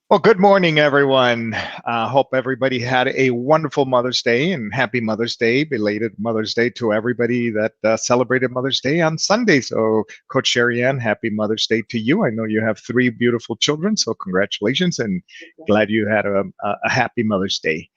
Well, good morning, everyone. Hope everybody had a wonderful Mother's Day and happy Mother's Day, belated Mother's Day to everybody that celebrated Mother's Day on Sunday. So, Coach Sherry Ann, happy Mother's Day to you. I know you have three beautiful children, so congratulations and glad you had a happy Mother's Day.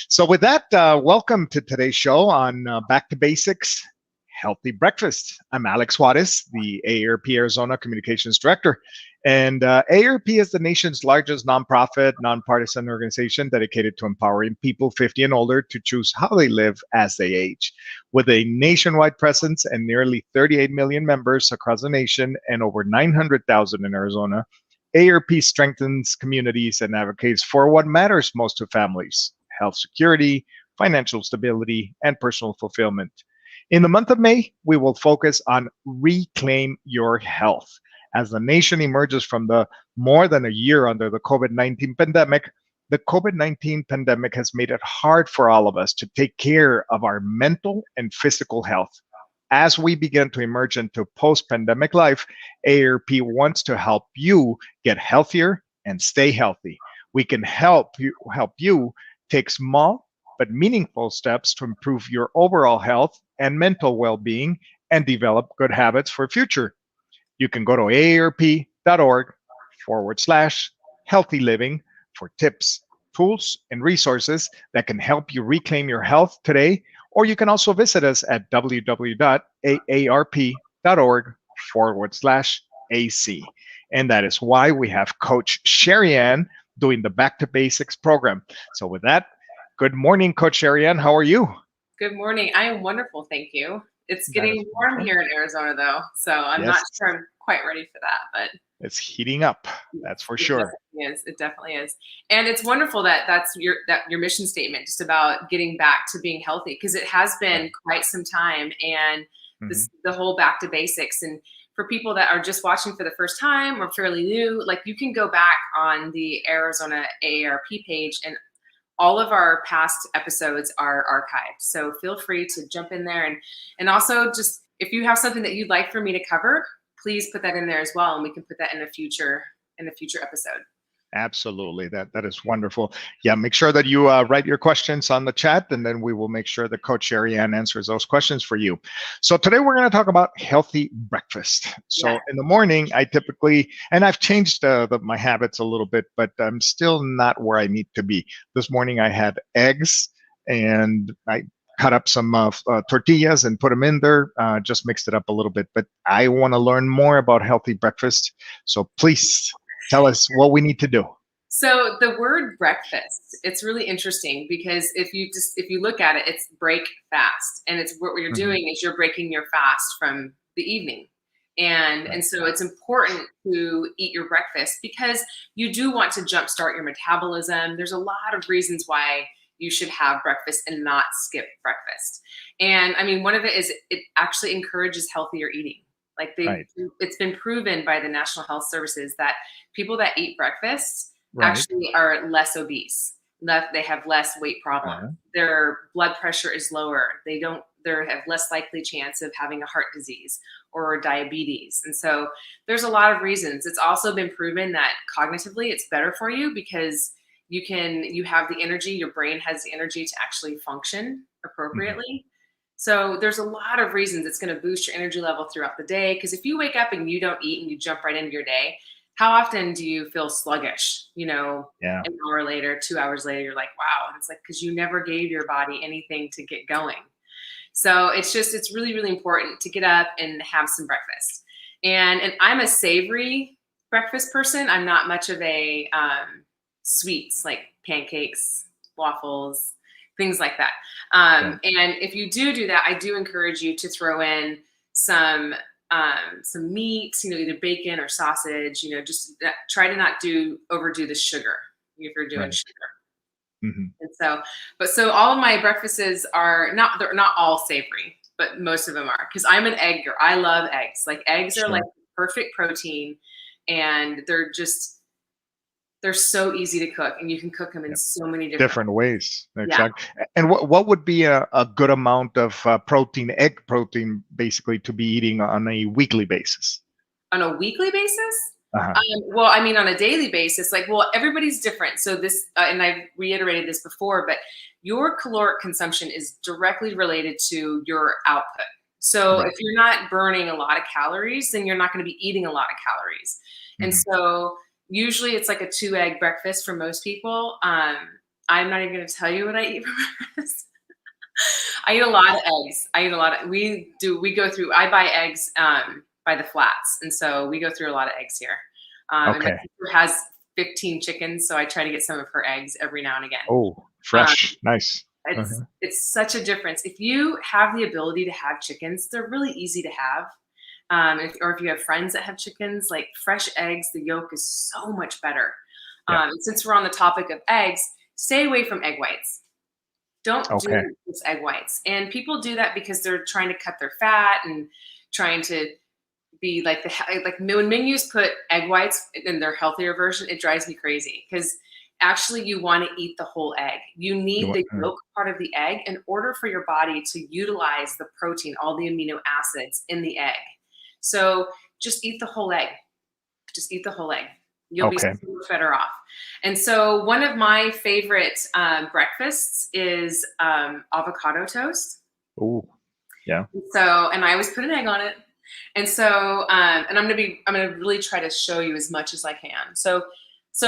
So, with that, welcome to today's show on Back to Basics Healthy Breakfast. I'm Alex Juarez, the AARP Arizona Communications Director. And AARP is the nation's largest nonprofit, nonpartisan organization dedicated to empowering people 50 and older to choose how they live as they age. With a nationwide presence and nearly 38 million members across the nation and over 900,000 in Arizona, AARP strengthens communities and advocates for what matters most to families: health security, financial stability, and personal fulfillment. In the month of May, we will focus on Reclaim Your Health. As the nation emerges from the more than a year under the COVID-19 pandemic, the COVID-19 pandemic has made it hard for all of us to take care of our mental and physical health. As we begin to emerge into post-pandemic life, AARP wants to help you get healthier and stay healthy. We can help you take small but meaningful steps to improve your overall health and mental well-being and develop good habits for future. You can go to aarp.org/healthy living for tips, tools, and resources that can help you reclaim your health today. Or you can also visit us at www.aarp.org/AC. And that is why we have Coach Sherry Ann doing the Back to Basics program. So, with that, good morning, Coach Sherry Ann. How are you? Good morning. I am wonderful, thank you. It's That is getting warm wonderful. here in Arizona, though, so I'm not Yes, sure I'm quite ready for that, but it's heating up. That's yes, for it sure. definitely is. It definitely is. And it's wonderful that that's your mission statement, just about getting back to being healthy, because it has Right. been quite some time, and Mhm. the whole back to basics. And for people that are just watching for the first time or fairly new, like, you can go back on the Arizona AARP page, and all of our past episodes are archived. So feel free to jump in there, and also, just if you have something that you'd like for me to cover, please put that in there as well, and we can put that in a future episode. Absolutely. That is wonderful. Yeah, make sure that you write your questions on the chat, and then we will make sure that Coach Sherry Ann answers those questions for you. So today we're going to talk about healthy breakfast. Yeah. So in the morning, I typically, and I've changed my habits a little bit, but I'm still not where I need to be. This morning I had eggs, and I cut up some tortillas and put them in there, just mixed it up a little bit. But I want to learn more about healthy breakfast. So please tell us what we need to do. So the word breakfast, it's really interesting, because if you look at it, it's break fast, and it's what you're Hmm. doing is you're breaking your fast from the evening. And Right. and so it's important to eat your breakfast, because you do want to jumpstart your metabolism. There's a lot of reasons why you should have breakfast and not skip breakfast. And I mean, one of it is it actually encourages healthier eating. Like, Right. it's been proven by the National Health Services that people that eat breakfast Right. actually are less obese. They have less weight problem. Uh, Their blood pressure is lower. They have less likely chance of having a heart disease or diabetes. And so there's a lot of reasons. It's also been proven that cognitively it's better for you, because you have the energy, your brain has the energy to actually function mhm. appropriately. So there's a lot of reasons it's going to boost your energy level throughout the day, because if you wake up and you don't eat and you jump right into your day, how often do you feel sluggish? Yeah. An hour later, 2 hours later, you're like, wow. And it's like, because you never gave your body anything to get going. So it's really, really important to get up and have some breakfast. And I'm a savory breakfast person. I'm not much of a sweets, like pancakes, waffles, things like that. Right. And if you do that, I do encourage you to throw in some meat, either bacon or sausage. Just try to not overdo the sugar if you're doing Right. sugar. Hmm. And so all of my breakfasts they're not all savory, but most of them are, because I'm an egg girl. I love eggs. Like, eggs are like Sure. perfect protein, and they're so easy to cook, and you can cook them in Yeah. so many different Different ways. ways. Yeah. Exactly. And what would be a good amount of protein, egg protein, basically, to be eating on a weekly basis? On a weekly basis? Uh-huh. Well, I mean, on a daily basis, like, well, everybody's different. So this, and I've reiterated this before, but your caloric consumption is directly related to your output. So Right. if you're not burning a lot of calories, then you're not going to be eating a lot of calories. And Hmm. so usually it's like a 2 egg breakfast for most people. I'm not even going to tell you what I eat for breakfast. I eat a lot of eggs. We go through, I buy eggs by the flats. And so we go through a lot of eggs here. And my Okay. sister has 15 chickens, so I try to get some of her eggs every now and again. Oh, Um, fresh. Nice. Uh-huh. it's such a difference. If you have the ability to have chickens, they're really easy to have. Or if you have friends that have chickens, like fresh eggs, the yolk is so much better. Yeah. And since we're on the topic of eggs, stay away from egg whites. Don't do Okay. just egg whites. And people do that because they're trying to cut their fat and trying to be like when menus put egg whites in their healthier version, it drives me crazy because actually you want to eat the whole egg. You You need want, the yolk part of the egg in order for your body to utilize the protein, all the amino acids in the egg. So just eat the whole egg. Just eat the whole egg. You'll be so okay. much better off. And so one of my favorite breakfasts is avocado toast. Oh, yeah. So, and I always put an egg on it. And so, and I'm gonna really try to show you as much as I can. So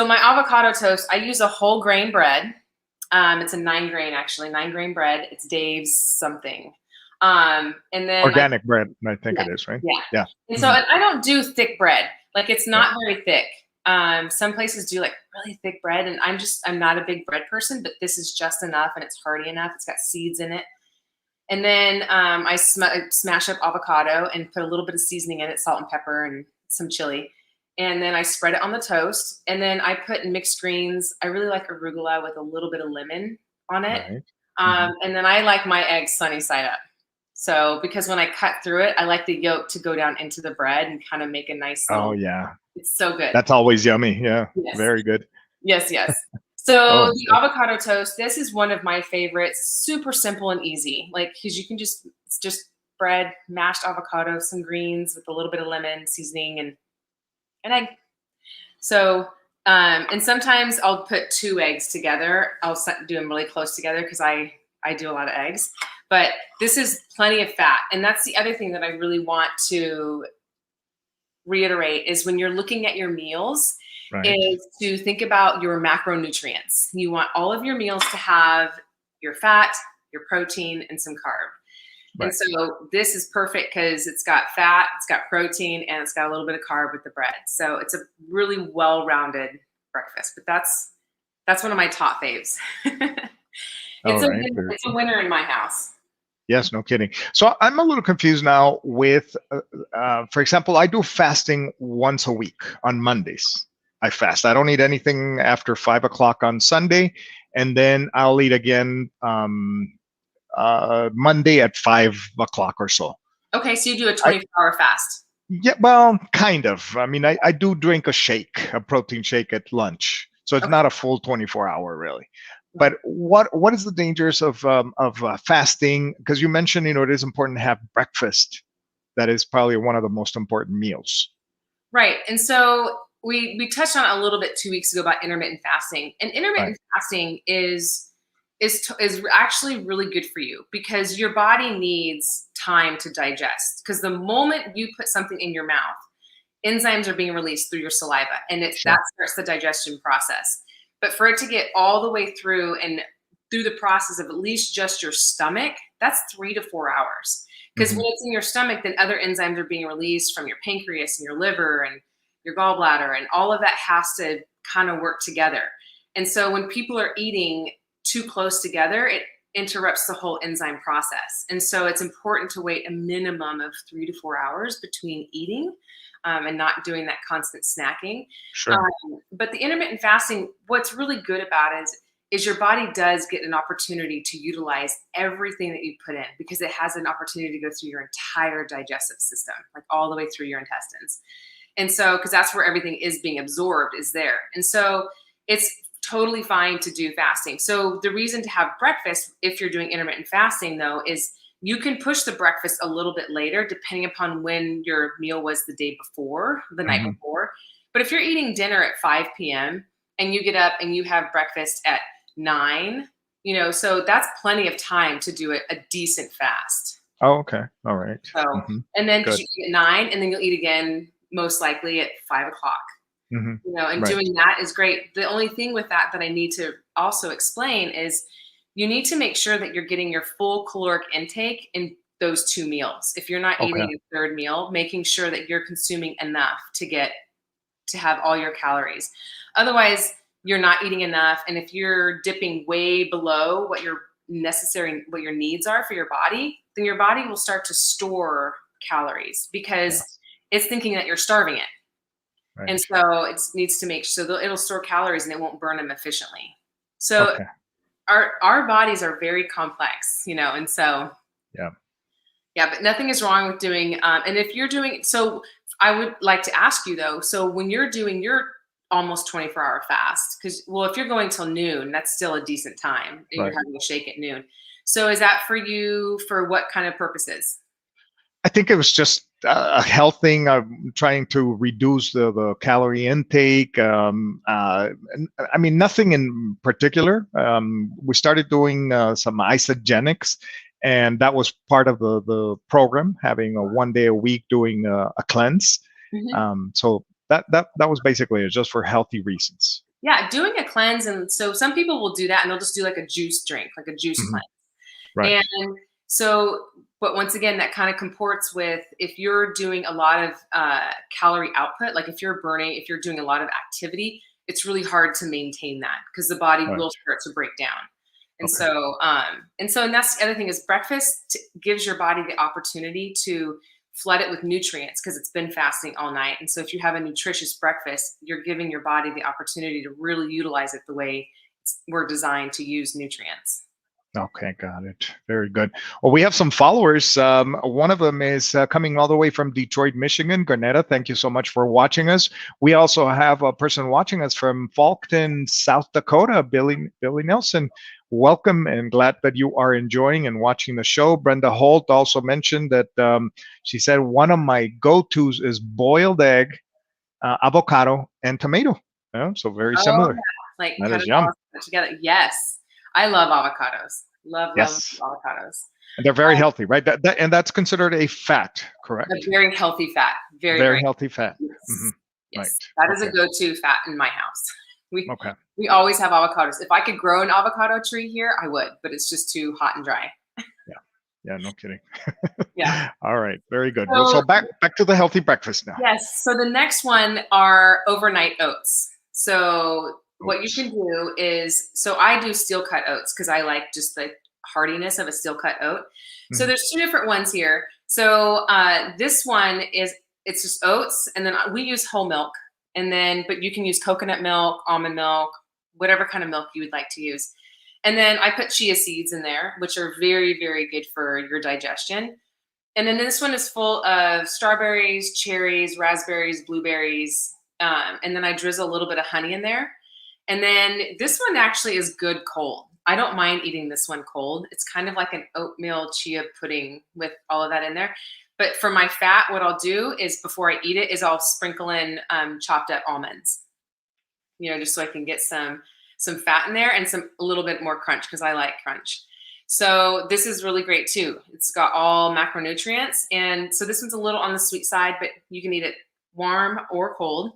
my avocado toast, I use a whole grain bread. It's a 9 grain, actually, 9 grain bread. It's Dave's something. And then Organic bread, I think yeah, it is, right? yeah. Yeah. And so Hmm. I don't do thick bread. Like it's Yeah. not very thick. Some places do like really thick bread, and I'm not a big bread person, but this is just enough, and it's hearty enough. It's got seeds in it. And then I smash up avocado and put a little bit of seasoning in it, salt and pepper and some chili. And then I spread it on the toast. And then I put mixed greens. I really like arugula with a little bit of lemon on it. Right. Hmm. And then I like my eggs sunny side up. So because when I cut through it, I like the yolk to go down into the bread and kind of make a nice Oh, little, yeah. it's so good. That's always yummy. Yeah. Yes. Very good. Yes, yes. So Oh, the avocado toast, this is one of my favorites. Super simple and easy. Like, because you can it's just bread, mashed avocado, some greens with a little bit of lemon seasoning and an egg. So, and sometimes I'll put 2 eggs together. I'll do them really close together because I do a lot of eggs. But this is plenty of fat. And that's the other thing that I really want to reiterate is when you're looking at your meals, right. is to think about your macronutrients. You want all of your meals to have your fat, your protein, and some carb. And Right. so this is perfect because it's got fat, it's got protein, and it's got a little bit of carb with the bread. So it's a really well-rounded breakfast. But that's one of my top faves. All right. It's a winner in my house. Yes, no kidding. So I'm a little confused now with, for example, I do fasting once a week on Mondays. I fast. I don't eat anything after 5 o'clock on Sunday, and then I'll eat again Monday at 5 o'clock or so. Okay, so you do a 24-hour fast. Yeah, well, kind of. I mean, I do drink a protein shake at lunch, so it's Okay. not a full 24-hour really. But what is the dangers of fasting? Because you mentioned, it is important to have breakfast. That is probably one of the most important meals. Right. And so we touched on it a little bit 2 weeks ago about intermittent fasting. And Right. intermittent fasting is actually really good for you because your body needs time to digest. Because the moment you put something in your mouth, enzymes are being released through your saliva, and that Sure. starts the digestion process. But for it to get all the way through and through the process of at least just your stomach, that's 3 to 4 hours. Because Hmm. when it's in your stomach, then other enzymes are being released from your pancreas and your liver and your gallbladder, and all of that has to kind of work together. And so when people are eating too close together, it interrupts the whole enzyme process. And so it's important to wait a minimum of 3 to 4 hours between eating and not doing that constant snacking. Sure. But the intermittent fasting, what's really good about it is your body does get an opportunity to utilize everything that you put in because it has an opportunity to go through your entire digestive system, like all the way through your intestines. And so, because that's where everything is being absorbed is there. And so it's totally fine to do fasting. So the reason to have breakfast, if you're doing intermittent fasting though, is you can push the breakfast a little bit later, depending upon when your meal was the day before, the night Hmm. before. But if you're eating dinner at 5 p.m. and you get up and you have breakfast at 9, so that's plenty of time to do a decent fast. Oh, okay. All right. So, Mm-hmm. and then Good. you eat at 9, and then you'll eat again most likely at 5 o'clock. Mm-hmm. And Right. doing that is great. The only thing with that I need to also explain is you need to make sure that you're getting your full caloric intake in those 2 meals. If you're not eating Okay. a third meal, making sure that you're consuming enough to have all your calories. Otherwise, you're not eating enough. And if you're dipping way below what your needs are for your body, then your body will start to store calories because it's thinking that you're starving it. Right. And so it needs to make sure it'll store calories and it won't burn them efficiently. So our bodies are very complex, and so but nothing is wrong with doing. And if you're doing so, I would like to ask you though. So when you're doing your almost 24-hour fast, because if you're going till noon, that's still a decent time. And you're having a shake at noon. So is that for you for what kind of purposes? I think it was just a health thing. I'm trying to reduce the calorie intake. And, I mean, nothing in particular. We started doing some isogenics, and that was part of the program, having a 1 day a week doing a cleanse. Mm-hmm. So that was basically it, just for healthy reasons. Yeah, doing a cleanse, and so some people will do that, and they'll just do like a juice drink, like a juice cleanse. Right. And so, but once again, that kind of comports with if you're doing a lot of calorie output, like if you're doing a lot of activity, it's really hard to maintain that because the body will start to break down. And so, and that's the other thing is breakfast gives your body the opportunity to flood it with nutrients because it's been fasting all night. And so if you have a nutritious breakfast, you're giving your body the opportunity to really utilize it the way we're designed to use nutrients. Okay, got it. Very good. Well, we have some followers. One of them is coming all the way from Detroit, Michigan. Garnetta, thank you so much for watching us. We also have a person watching us from Falkton, South Dakota, Billy Nelson. Welcome and glad that you are enjoying and watching the show. Brenda Holt also mentioned that she said one of my go-tos is boiled egg, avocado, and tomato. Yeah, so very similar. Yeah. Like that cut is it yum. all together. Yes. I love avocados. Love avocados. And they're very healthy, right? And that's considered a fat, correct? A very healthy fat. Very healthy fat. Yes. Mm-hmm. Yes. Right. That is a go-to fat in my house. We always have avocados. If I could grow an avocado tree here, I would, but it's just too hot and dry. Yeah, no kidding. Yeah. All right, very good. So back to the healthy breakfast now. Yes. So the next one are overnight oats. So what you can do is, so I do steel cut oats because I like just the hardiness of a steel cut oat. Mm-hmm. So there's 2 different ones here. So this one it's just oats, and then we use whole milk, but you can use coconut milk, almond milk, whatever kind of milk you would like to use. And then I put chia seeds in there, which are very, very good for your digestion. And then this one is full of strawberries, cherries, raspberries, blueberries. And then I drizzle a little bit of honey in there. And then this one actually is good cold. I don't mind eating this one cold. It's kind of like an oatmeal chia pudding with all of that in there. But for my fat, what I'll do is before I eat it is I'll sprinkle in chopped up almonds, just so I can get some fat in there and a little bit more crunch because I like crunch. So this is really great too. It's got all macronutrients. And so this one's a little on the sweet side, but you can eat it warm or cold.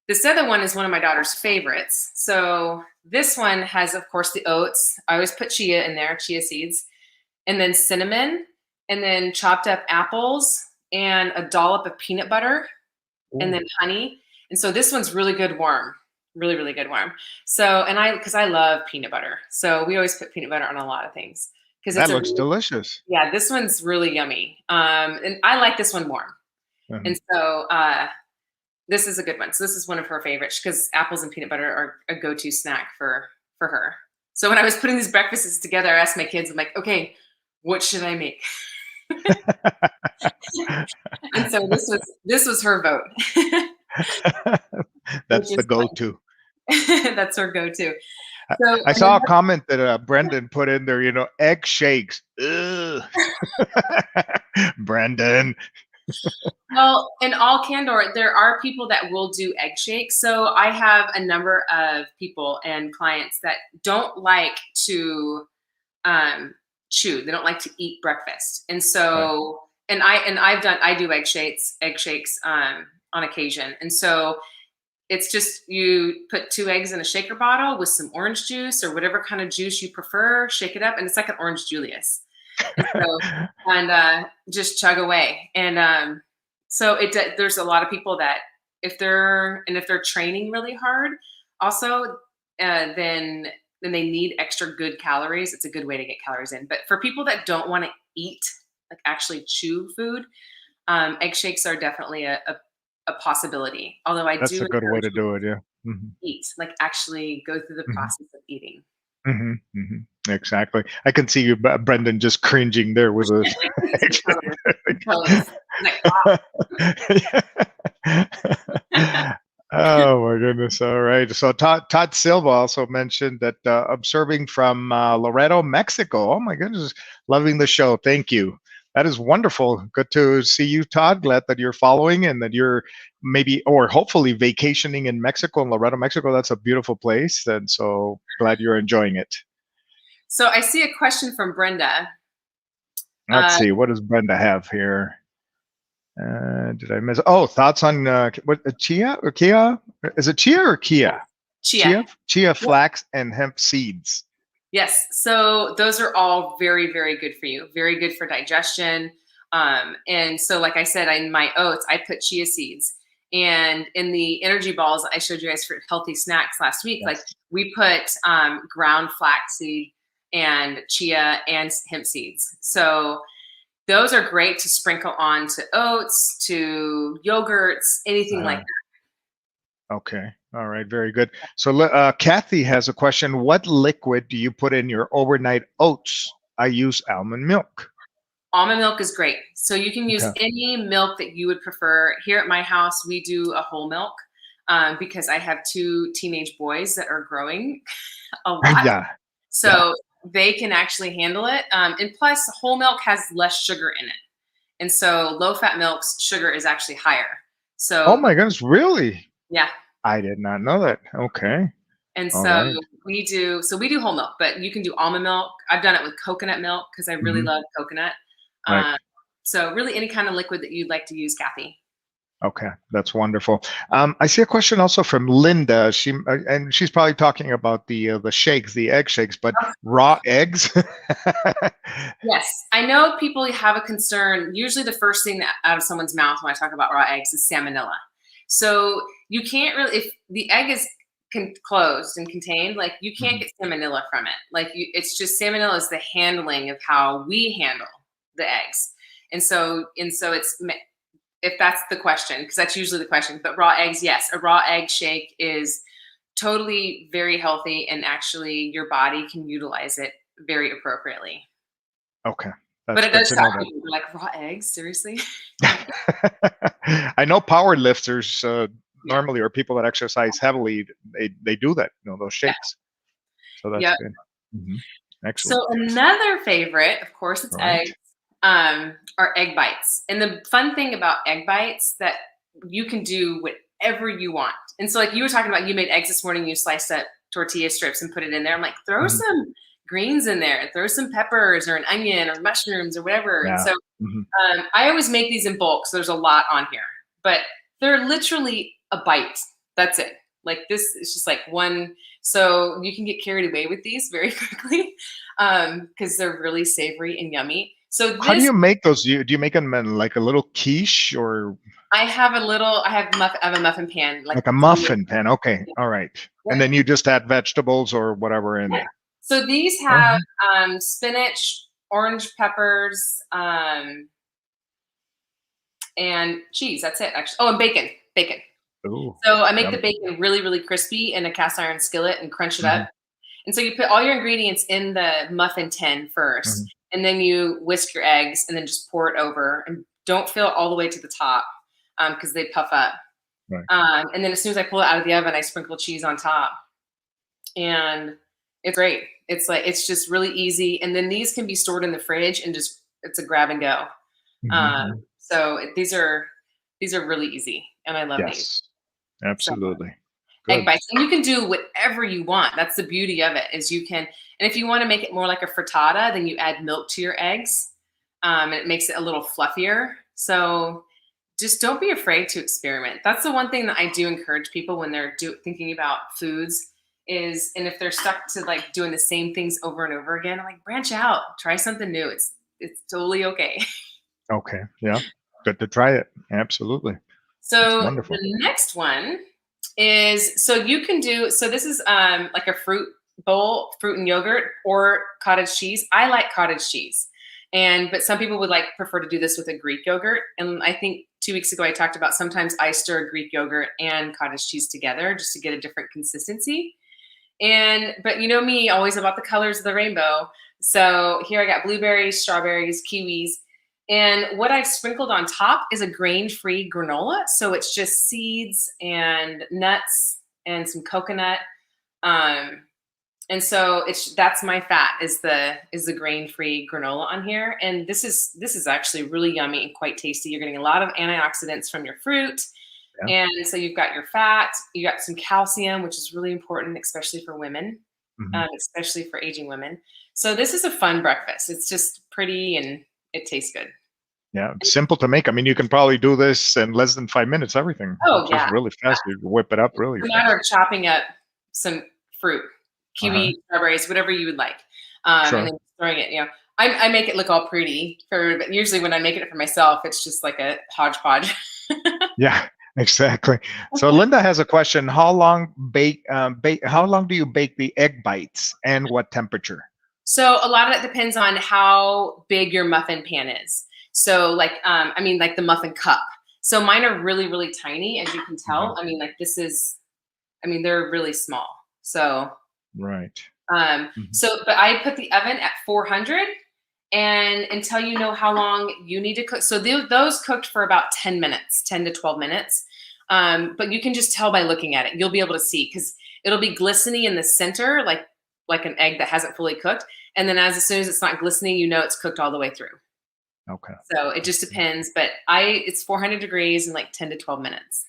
This other one is one of my daughter's favorites. So this one has, of course, the oats. I always put chia in there, chia seeds, and then cinnamon, and then chopped up apples and a dollop of peanut butter, and then honey. And so this one's really good warm. Really, really good warm. So, because I love peanut butter. So we always put peanut butter on a lot of things. That looks delicious. Yeah, this one's really yummy. And I like this one warm. Mm-hmm. And so this is a good one. So this is one of her favorites because apples and peanut butter are a go-to snack for her. So when I was putting these breakfasts together, I asked my kids, I'm like, okay, what should I make? And so this was her vote. That's the go-to. That's her go-to. So, I saw a comment that Brendan put in there, egg shakes. Brendan. Well, in all candor, there are people that will do egg shakes. So I have a number of people and clients that don't like to um, chew. They don't like to eat breakfast, and Right. so I do egg shakes on occasion, and so it's just you put 2 eggs in a shaker bottle with some orange juice or whatever kind of juice you prefer. Shake it up, and it's like an orange Julius. And so just chug away. And so there's a lot of people that if they're training really hard, also then they need extra good calories. It's a good way to get calories in. But for people that don't want to eat, like actually chew food, egg shakes are definitely a possibility. Although I That's do a good way encourage to people do it. Yeah. Hmm. to eat, like actually go through the Hmm. process of eating. Hmm. Hmm. Exactly. I can see you, Brendan, just cringing there with a. Totally. Like, Oh my goodness! All right. So Todd Silva also mentioned that observing from Loreto, Mexico. Oh my goodness, loving the show. Thank you. That is wonderful. Good to see you, Todd. Glad that you're following and that you're maybe or hopefully vacationing in Mexico, in Loreto, Mexico. That's a beautiful place, and so glad you're enjoying it. so I see a question from Brenda. Let's Uh, see. What does Brenda have here? Did I miss? Oh, thoughts on what chia or Kia? Is it chia or yes, Kia? Chia. Chia, Yep. flax, and hemp seeds. Yes. So those are all very, very good for you. Very good for digestion. And so, like I said, in my oats, I put chia seeds. And in the energy balls I showed you guys for healthy snacks last week, like Yes. we put ground flaxseed and chia and hemp seeds. So those are great to sprinkle on to oats, to yogurts, anything like Uh, that. okay. All right. Very good. So Kathy has a question. What liquid do you put in your overnight oats? I use almond milk. Almond milk is great. So you can use Okay. any milk that you would prefer. Here at my house, we do a whole milk because I have 2 teenage boys that are growing a lot. Yeah. Yeah. So they can actually handle it. And plus, whole milk has less sugar in it. And so low fat milk's sugar is actually higher. Oh So my goodness. Really? yeah. I did not know that. Okay. And All so right. we do whole milk, but you can do almond milk. I've done it with coconut milk because I really Hmm. love coconut. Right. Um, so really any kind of liquid that you'd like to use, Kathy. Okay, that's wonderful. I see a question also from Linda. And she's probably talking about the shakes, the egg shakes, but raw eggs. Yes, I know people have a concern. Usually, the first thing that out of someone's mouth when I talk about raw eggs is salmonella. So you can't really, if the egg is closed and contained, like you can't Mhm. get salmonella from it. It's just salmonella is the handling of how we handle the eggs, and so if that's the question, because that's usually the question. But raw eggs, yes, a raw egg shake is totally very healthy, and actually, your body can utilize it very appropriately. Okay, But that's it good does to shock know people. They're like, raw eggs? Seriously? that. I know power lifters Yeah. normally or people that exercise heavily, they do that, those Yeah. shakes. So that's Yep. good. Hmm. Excellent. So another favorite, of course, it's Right. eggs, are egg bites. And the fun thing about egg bites that you can do whatever you want. And so like you were talking about, you made eggs this morning, you sliced up tortilla strips and put it in there. I'm like, throw Hmm. some greens in there, throw some peppers or an onion or mushrooms or whatever. And Yeah. so Hmm. I always make these in bulk, so there's a lot on here, but they're literally a bite. That's it. Like this is just like one. So you can get carried away with these very quickly because they're really savory and yummy. So How do this, you make those? Do you make them in like a little quiche or I have a little. I have a muffin pan, like like a three. muffin pan? Okay. All right. And Yep. then you just add vegetables or whatever in Yeah. there. So these have Uh-huh. spinach, orange peppers, and cheese. That's it, actually. Oh, and bacon. Bacon. Ooh. So I make the Yum. bacon really, really crispy in a cast iron skillet and crunch it Hmm. up. And so you put all your ingredients in the muffin tin first, Hmm. and then you whisk your eggs and then just pour it over. And don't fill it all the way to the top because they puff up. Right. And then as soon as I pull it out of the oven, I sprinkle cheese on top. And it's great. It's just really easy. And then these can be stored in the fridge and just it's a grab and go. Hmm. Um, Hmm. So these are really easy, and I love these. Yes, So absolutely. egg Good. bites, and you can do whatever you want. That's the beauty of it is you can, and if you want to make it more like a frittata, then you add milk to your eggs, and it makes it a little fluffier. So just don't be afraid to experiment. That's the one thing that I do encourage people when they're thinking about foods is, and if they're stuck to like doing the same things over and over again, I'm like, branch out, try something new. It's totally okay. Okay. Yeah. Good to try it. Absolutely. That's So the wonderful. next one is, so you can do, so this is like a fruit bowl, fruit and yogurt or cottage cheese. I like cottage cheese. But some people would like prefer to do this with a Greek yogurt. And I think 2 weeks ago I talked about sometimes I stir Greek yogurt and cottage cheese together just to get a different consistency. But you know me, always about the colors of the rainbow. So here I got blueberries, strawberries, kiwis. And what I've sprinkled on top is a grain-free granola. So it's just seeds and nuts and some coconut. Um, and so that's my fat is the grain-free granola on here. And this is actually really yummy and quite tasty. You're getting a lot of antioxidants from your fruit. Yeah. And so you've got your fat, you got some calcium, which is really important, especially for women, Hmm. especially for aging women. So this is a fun breakfast. It's just pretty and it tastes good. Yeah. It's simple to make. I mean, you can probably do this in less than 5 minutes, everything. Oh It's just yeah, really fast. You whip it up really it's a matter fast. of chopping up some fruit, Uh-huh. kiwi, strawberries, whatever you would like, and Sure. then throwing it. You know, I make it look all pretty but usually when I make it for myself, it's just like a hodgepodge. Yeah, exactly. So Linda has a question. How long do you bake the egg bites and what temperature? So a lot of it depends on how big your muffin pan is. So like, I mean, like the muffin cup. So mine are really, really tiny, as you can Hmm. tell. I mean, like I mean, they're really small. So, Right. Hmm. but I put the oven at 400 and until you know how long you need to cook. So those cooked for about 10 minutes, 10 to 12 minutes. But you can just tell by looking at it. You'll be able to see because it'll be glistening in the center, like an egg that hasn't fully cooked. And then as soon as it's not glistening, you know it's cooked all the way through. Okay. So it just depends. But it's 400 degrees in like 10 to 12 minutes.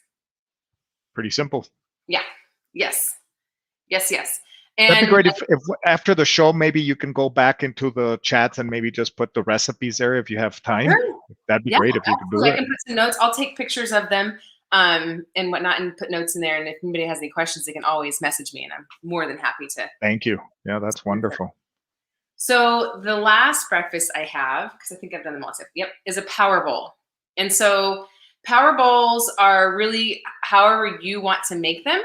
Pretty simple. Yeah. Yes. Yes. Yes. That'd be And great if after the show, maybe you can go back into the chats and maybe just put the recipes there if you have time. sure. That'd be Yeah, great if you could do absolutely. I that. can put some notes. I'll take pictures of them and whatnot and put notes in there. And if anybody has any questions, they can always message me and I'm more than happy to. Thank you. Yeah, that's wonderful. So the last breakfast I have, because I think I've done them all, yep, is a power bowl. And so power bowls are really however you want to make them.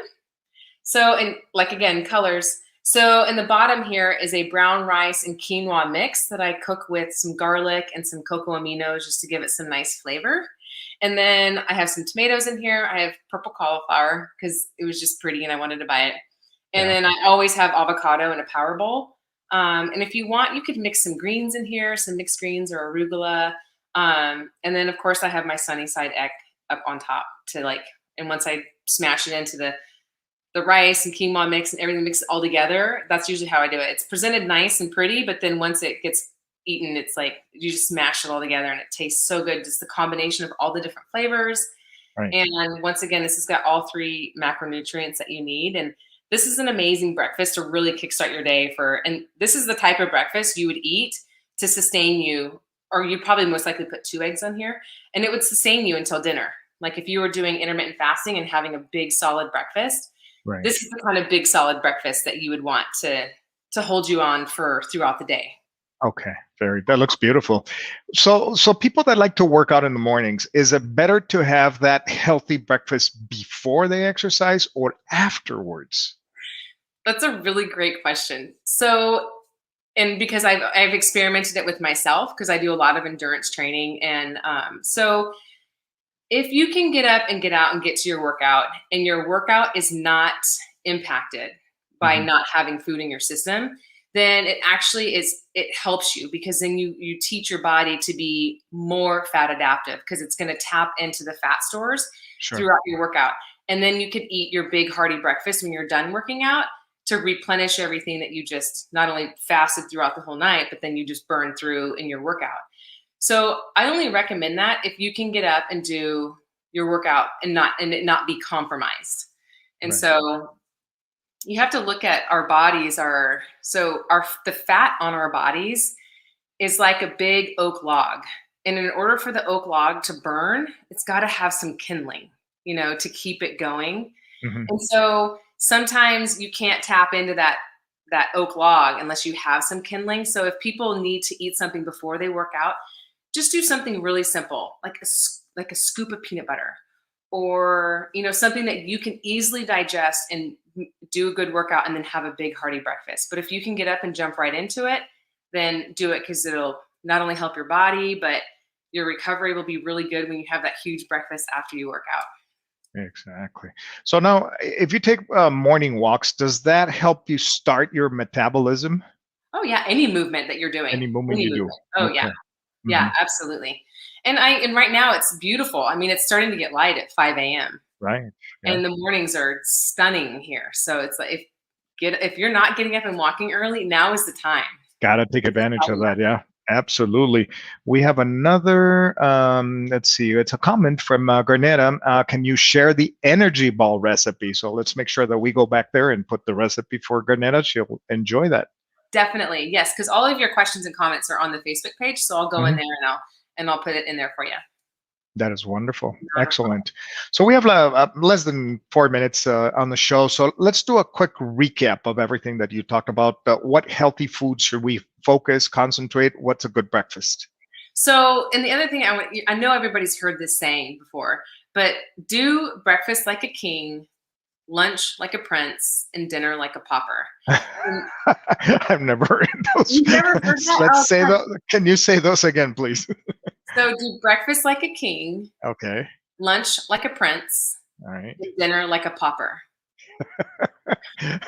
So, and like again, colors. So in the bottom here is a brown rice and quinoa mix that I cook with some garlic and some cocoa aminos just to give it some nice flavor. And then I have some tomatoes in here. I have purple cauliflower because it was just pretty and I wanted to buy it. And Yeah. then I always have avocado in a power bowl. And if you want, you could mix some greens in here, some mixed greens or arugula. And then of course I have my sunny side egg up on top to like, and once I smash it into the rice and quinoa mix and everything mixed all together, that's usually how I do it. It's presented nice and pretty, but then once it gets eaten, it's like you just smash it all together and it tastes so good. Just the combination of all the different flavors. Right. And once again, this has got all 3 macronutrients that you need. And this is an amazing breakfast to really kickstart your day and this is the type of breakfast you would eat to sustain you, or you'd probably most likely put 2 eggs on here and it would sustain you until dinner. Like if you were doing intermittent fasting and having a big solid breakfast, Right. this is the kind of big solid breakfast that you would want to hold you on for throughout the day. Okay. That looks beautiful. So people that like to work out in the mornings, is it better to have that healthy breakfast before they exercise or afterwards? That's a really great question. So, and because I've experimented it with myself because I do a lot of endurance training, and so if you can get up and get out and get to your workout, and your workout is not impacted by Hmm. not having food in your system, then it actually it helps you because then you teach your body to be more fat adaptive because it's going to tap into the fat stores Sure. throughout your workout. And then you could eat your big hearty breakfast when you're done working out to replenish everything that you just not only fasted throughout the whole night, but then you just burn through in your workout. So I only recommend that if you can get up and do your workout and it not be compromised. And Right. so you have to look at our bodies are so our the fat on our bodies is like a big oak log. And in order for the oak log to burn, it's got to have some kindling, to keep it going. Hmm. And so sometimes you can't tap into that oak log unless you have some kindling. So if people need to eat something before they work out, just do something really simple, like like a scoop of peanut butter, or something that you can easily digest and do a good workout, and then have a big hearty breakfast. But if you can get up and jump right into it, then do it, because it'll not only help your body, but your recovery will be really good when you have that huge breakfast after you work out. Exactly. So now, if you take morning walks, does that help you start your metabolism? Oh yeah, any movement that you're doing, Any movement any you do? movement. Oh yeah, Okay. yeah, Hmm. absolutely. And right now it's beautiful. I mean, it's starting to get light at 5 a.m. Right. Yeah. and the mornings are stunning here. So it's like if you're not getting up and walking early, now is the time. Got to take This is advantage of probably that. Yeah. Absolutely. We have another, let's see, it's a comment from Granada. Can you share the energy ball recipe? So let's make sure that we go back there and put the recipe for Granada. She'll enjoy that. definitely yes, because all of your questions and comments are on the Facebook page. So I'll go in Mhm. there and I'll put it in there for you. That is wonderful. Not a problem. Excellent. So we have less than 4 minutes on the show. So let's do a quick recap of everything that you talked about. What healthy foods should we focus, concentrate? What's a good breakfast? So, and the other thing I know everybody's heard this saying before, but do breakfast like a king, lunch like a prince, and dinner like a pauper. And I've never heard those. you've never heard that? Let's Oh, say gosh. those. Can you say those again, please? So do breakfast like a king, Okay. lunch like a prince, All right. and dinner like a pauper.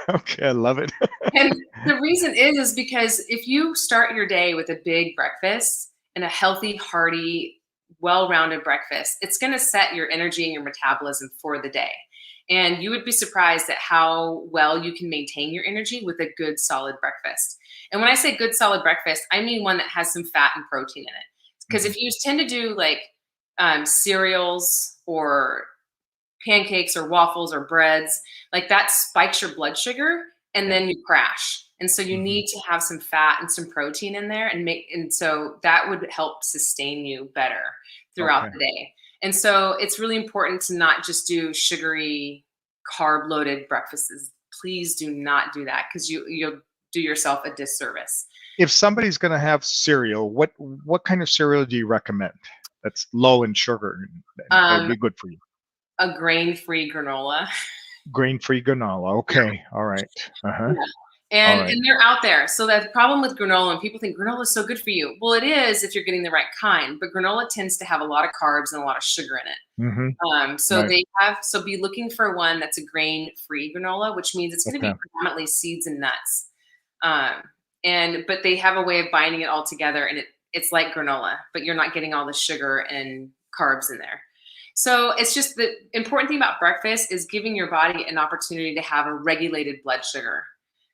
Okay, I love it. And the reason is because if you start your day with a big breakfast and a healthy, hearty, well-rounded breakfast, it's going to set your energy and your metabolism for the day. And you would be surprised at how well you can maintain your energy with a good, solid breakfast. And when I say good, solid breakfast, I mean one that has some fat and protein in it. Because Mhm. if you tend to do like cereals or pancakes or waffles or breads, like that spikes your blood sugar and Yeah. then you crash. And so you Mhm. need to have some fat and some protein in there and so that would help sustain you better throughout Okay. the day. And so it's really important to not just do sugary, carb loaded breakfasts. Please do not do that, because you'll do yourself a disservice. If somebody's going to have cereal, what kind of cereal do you recommend? That's low in sugar and that would Um, be good for you. a grain-free granola. Grain-free granola. Okay. All right. Uh-huh. Yeah. All And right. and they're out there. So the problem with granola, and people think granola is so good for you. Well, it is if you're getting the right kind, but granola tends to have a lot of carbs and a lot of sugar in it. Mhm. So Right. be looking for one that's a grain-free granola, which means it's going to Okay. be predominantly seeds and nuts. Um, but they have a way of binding it all together, and it's like granola, but you're not getting all the sugar and carbs in there. So it's just the important thing about breakfast is giving your body an opportunity to have a regulated blood sugar.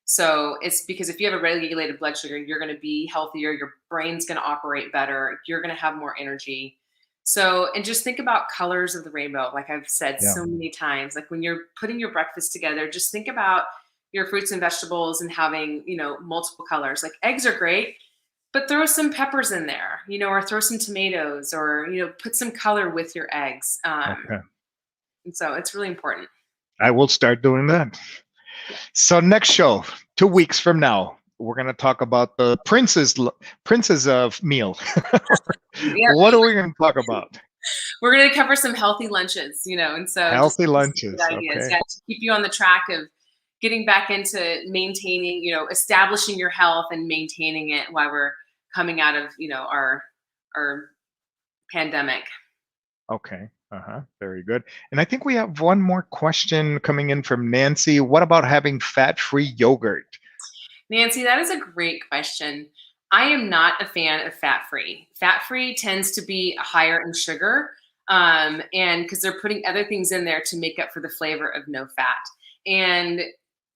So it's because if you have a regulated blood sugar, you're going to be healthier, your brain's going to operate better, you're going to have more energy. So, and just think about colors of the rainbow. Like I've said Yeah. so many times, like when you're putting your breakfast together, just think about your fruits and vegetables and having, multiple colors. Like eggs are great, but throw some peppers in there, or throw some tomatoes, or, put some color with your eggs. Okay. And so it's really important. I will start doing that. Yeah. So next show, 2 weeks from now, we're going to talk about the princess of meal. Yeah. What are we going to talk about? We're going to cover some healthy lunches, and so just Healthy some good lunches. ideas. Okay. Yeah, to keep you on the track of getting back into maintaining, establishing your health and maintaining it while we're coming out of, our pandemic. Okay. Uh-huh. Very good. And I think we have one more question coming in from Nancy. What about having fat-free yogurt? Nancy, that is a great question. I am not a fan of fat free. Fat free tends to be higher in sugar, and because they're putting other things in there to make up for the flavor of no fat. And,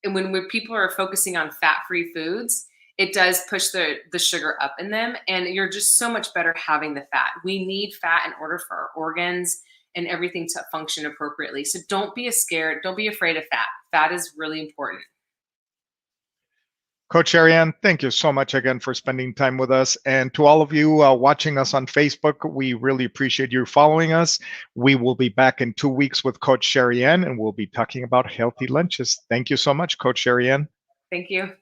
and when people are focusing on fat free foods, it does push the sugar up in them, and you're just so much better having the fat. We need fat in order for our organs and everything to function appropriately. So don't be scared. Don't be afraid of fat. Fat is really important. Coach Ariane, thank you so much again for spending time with us. And to all of you watching us on Facebook, we really appreciate you following us. We will be back in 2 weeks with Coach Ariane, and we'll be talking about healthy lunches. Thank you so much, Coach Ariane. Thank you.